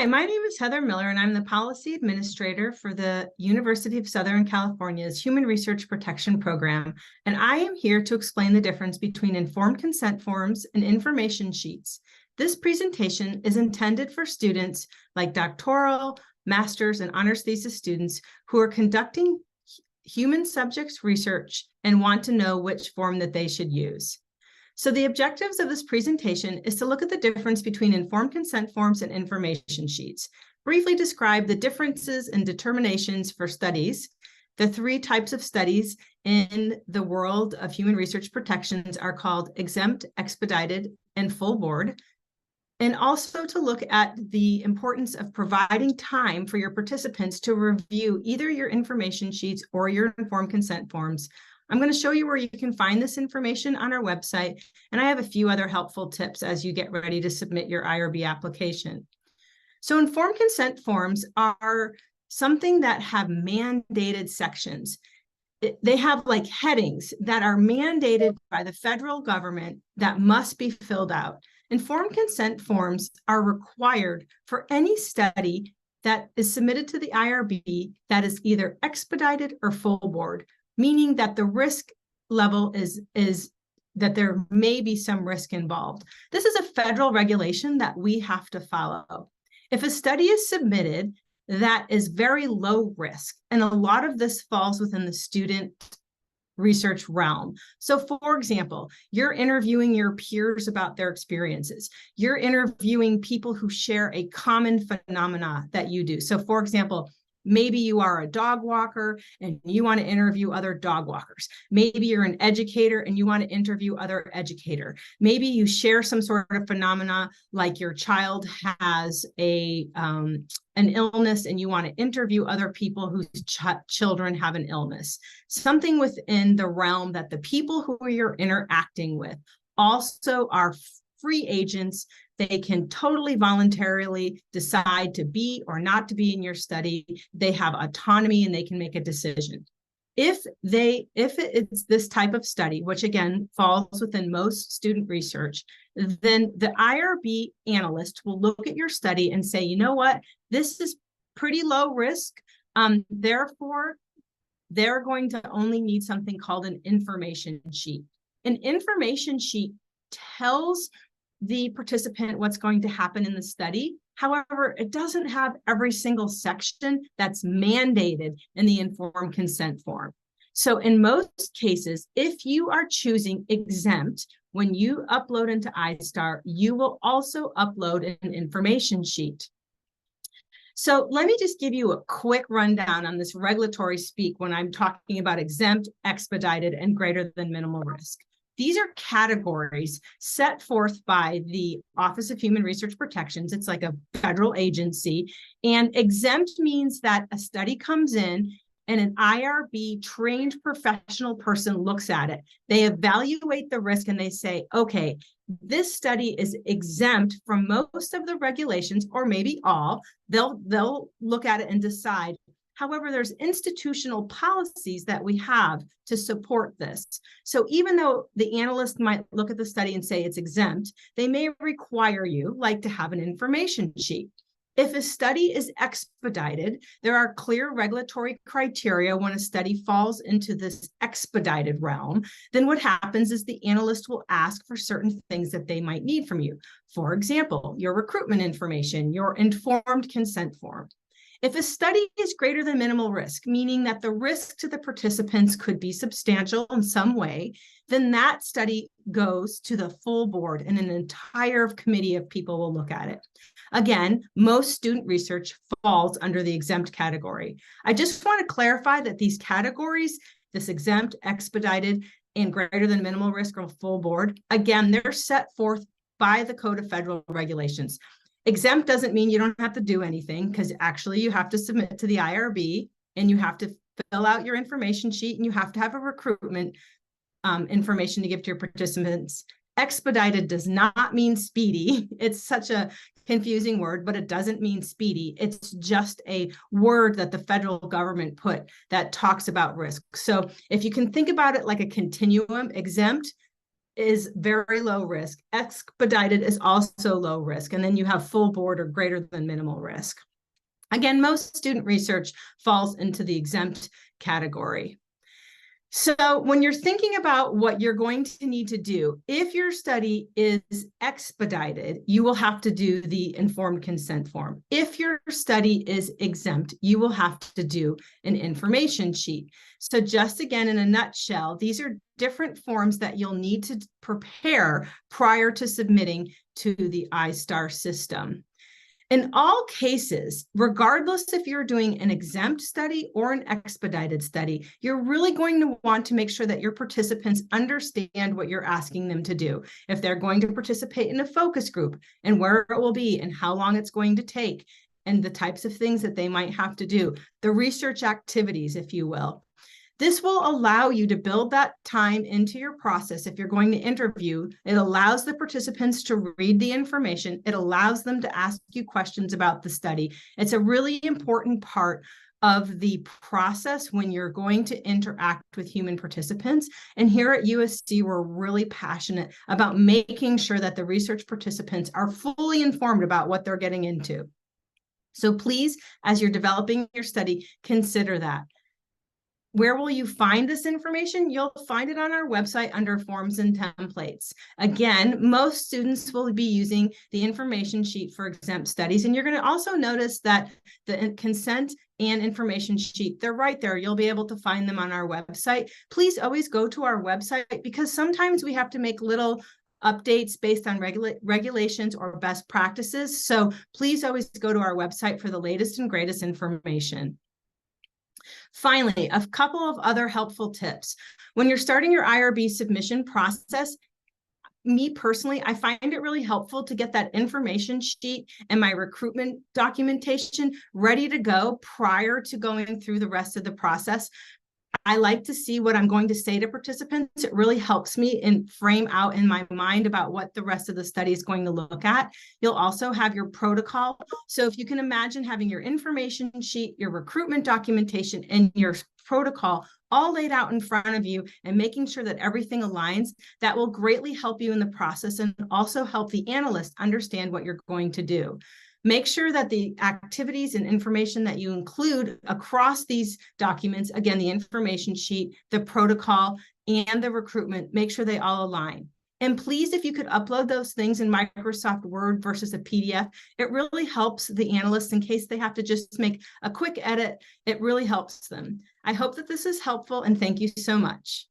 my name is Heather Miller, and I'm the Policy Administrator for the University of Southern California's Human Research Protection Program, and I am here to explain the difference between informed consent forms and information sheets. This presentation is intended for students like doctoral, master's, and honors thesis students who are conducting human subjects research and want to know which form that they should use. So the objectives of this presentation is to look at the difference between informed consent forms and information sheets, briefly describe the differences and determinations for studies, the three types of studies in the world of human research protections are called exempt, expedited, and full board, and also to look at the importance of providing time for your participants to review either your information sheets or your informed consent forms. I'm going to show you where you can find this information on our website, and I have a few other helpful tips as you get ready to submit your IRB application. So informed consent forms are something that have mandated sections. They have like headings that are mandated by the federal government that must be filled out. Informed consent forms are required for any study that is submitted to the IRB that is either expedited or full board, meaning that the risk level is that there may be some risk involved. This is a federal regulation that we have to follow. If a study is submitted that is very low risk, and a lot of this falls within the student research realm. So for example, you're interviewing your peers about their experiences. You're interviewing people who share a common phenomena that you do. So for example, maybe you are a dog walker and you want to interview other dog walkers. Maybe you're an educator and you want to interview other educator. Maybe you share some sort of phenomena like your child has an illness and you want to interview other people whose children have an illness. Something within the realm that the people who you're interacting with also are free agents. They can totally voluntarily decide to be or not to be in your study. They have autonomy and they can make a decision. If it's this type of study, which again falls within most student research, then the IRB analyst will look at your study and say, you know what, this is pretty low risk. Therefore, they're going to only need something called an information sheet. An information sheet tells the participant what's going to happen in the study. However, it doesn't have every single section that's mandated in the informed consent form. So in most cases, if you are choosing exempt, when you upload into iStar, you will also upload an information sheet. So let me just give you a quick rundown on this regulatory speak when I'm talking about exempt, expedited, and greater than minimal risk. These are categories set forth by the Office of Human Research Protections. It's like a federal agency. And exempt means that a study comes in and an IRB trained professional person looks at it. They evaluate the risk and they say, okay, this study is exempt from most of the regulations, or maybe all. They'll look at it and decide. However, there's institutional policies that we have to support this. So even though the analyst might look at the study and say it's exempt, they may require you like to have an information sheet. If a study is expedited, there are clear regulatory criteria when a study falls into this expedited realm. Then what happens is the analyst will ask for certain things that they might need from you. For example, your recruitment information, your informed consent form. If a study is greater than minimal risk, meaning that the risk to the participants could be substantial in some way, then that study goes to the full board and an entire committee of people will look at it. Again, most student research falls under the exempt category. I just want to clarify that these categories, this exempt, expedited, and greater than minimal risk or full board, again, they're set forth by the Code of Federal Regulations. Exempt doesn't mean you don't have to do anything, because actually you have to submit to the IRB and you have to fill out your information sheet and you have to have a recruitment information to give to your participants. Expedited does not mean speedy. It's such a confusing word, but it doesn't mean speedy. It's just a word that the federal government put that talks about risk. So if you can think about it like a continuum, exempt is very low risk. Expedited is also low risk. And then you have full board or greater than minimal risk. Again, most student research falls into the exempt category. So when you're thinking about what you're going to need to do, if your study is expedited, you will have to do the informed consent form. If your study is exempt, you will have to do an information sheet. So just again, in a nutshell, these are different forms that you'll need to prepare prior to submitting to the iStar system. In all cases, regardless if you're doing an exempt study or an expedited study, you're really going to want to make sure that your participants understand what you're asking them to do. If they're going to participate in a focus group and where it will be and how long it's going to take and the types of things that they might have to do, the research activities, if you will. This will allow you to build that time into your process. If you're going to interview, it allows the participants to read the information. It allows them to ask you questions about the study. It's a really important part of the process when you're going to interact with human participants. And here at USC, we're really passionate about making sure that the research participants are fully informed about what they're getting into. So please, as you're developing your study, consider that. Where will you find this information? You'll find it on our website under forms and templates. Again, most students will be using the information sheet for exempt studies. And you're going to also notice that the consent and information sheet, they're right there. You'll be able to find them on our website. Please always go to our website because sometimes we have to make little updates based on regulations or best practices. So please always go to our website for the latest and greatest information. Finally, a couple of other helpful tips. When you're starting your IRB submission process, me personally, I find it really helpful to get that information sheet and my recruitment documentation ready to go prior to going through the rest of the process. I like to see what I'm going to say to participants. It really helps me frame out in my mind about what the rest of the study is going to look at. You'll also have your protocol. So if you can imagine having your information sheet, your recruitment documentation, and your protocol all laid out in front of you and making sure that everything aligns, that will greatly help you in the process and also help the analyst understand what you're going to do. Make sure that the activities and information that you include across these documents, again, the information sheet, the protocol, and the recruitment, make sure they all align. And please, if you could upload those things in Microsoft Word versus a PDF, it really helps the analysts in case they have to just make a quick edit. It really helps them. I hope that this is helpful, and thank you so much.